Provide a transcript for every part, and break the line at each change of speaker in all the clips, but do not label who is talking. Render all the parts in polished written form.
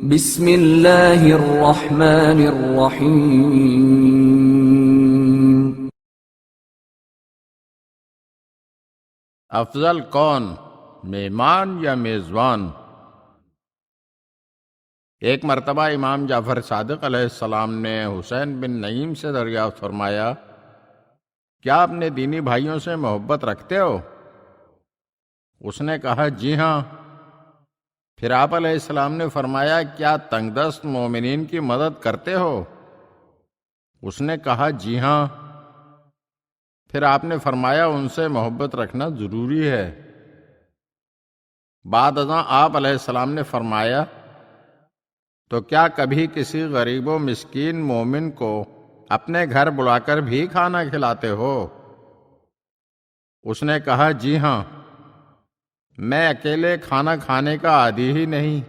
بسم اللہ الرحمن الرحیم۔
افضل کون، مہمان یا میزبان؟ ایک مرتبہ امام جعفر صادق علیہ السلام نے حسین بن نعیم سے دریافت فرمایا، کیا اپنے دینی بھائیوں سے محبت رکھتے ہو؟ اس نے کہا جی ہاں۔ پھر آپ علیہ السلام نے فرمایا، کیا تنگ دست مومنین کی مدد کرتے ہو؟ اس نے کہا جی ہاں۔ پھر آپ نے فرمایا، ان سے محبت رکھنا ضروری ہے۔ بعد ازاں آپ علیہ السلام نے فرمایا، تو کیا کبھی کسی غریب و مسکین مومن کو اپنے گھر بلا کر بھی کھانا کھلاتے ہو؟ اس نے کہا جی ہاں، میں اکیلے کھانا کھانے کا عادی ہی نہیں،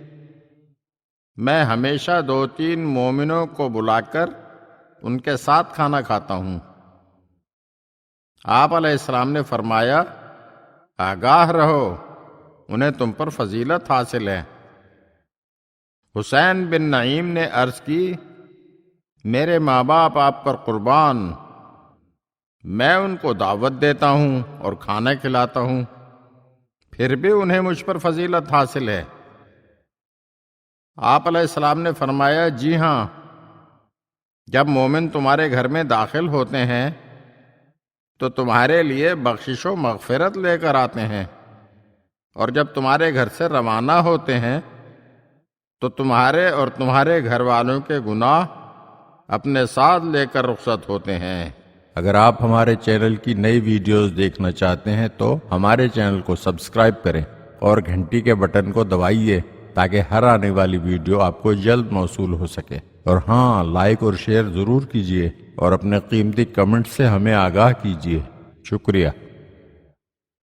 میں ہمیشہ 2-3 مومنوں کو بلا کر ان کے ساتھ کھانا کھاتا ہوں۔ آپ علیہ السلام نے فرمایا، آگاہ رہو، انہیں تم پر فضیلت حاصل ہے۔ حسین بن نعیم نے عرض کی، میرے ماں باپ آپ پر قربان، میں ان کو دعوت دیتا ہوں اور کھانا کھلاتا ہوں، پھر بھی انہیں مجھ پر فضیلت حاصل ہے۔ آپ علیہ السلام نے فرمایا، جی ہاں، جب مومن تمہارے گھر میں داخل ہوتے ہیں تو تمہارے لیے بخشش و مغفرت لے کر آتے ہیں، اور جب تمہارے گھر سے روانہ ہوتے ہیں تو تمہارے اور تمہارے گھر والوں کے گناہ اپنے ساتھ لے کر رخصت ہوتے ہیں۔
اگر آپ ہمارے چینل کی نئی ویڈیوز دیکھنا چاہتے ہیں تو ہمارے چینل کو سبسکرائب کریں اور گھنٹی کے بٹن کو دبائیے تاکہ ہر آنے والی ویڈیو آپ کو جلد موصول ہو سکے۔ اور ہاں، لائک اور شیئر ضرور کیجیے اور اپنے قیمتی کمنٹ سے ہمیں آگاہ کیجیے۔ شکریہ۔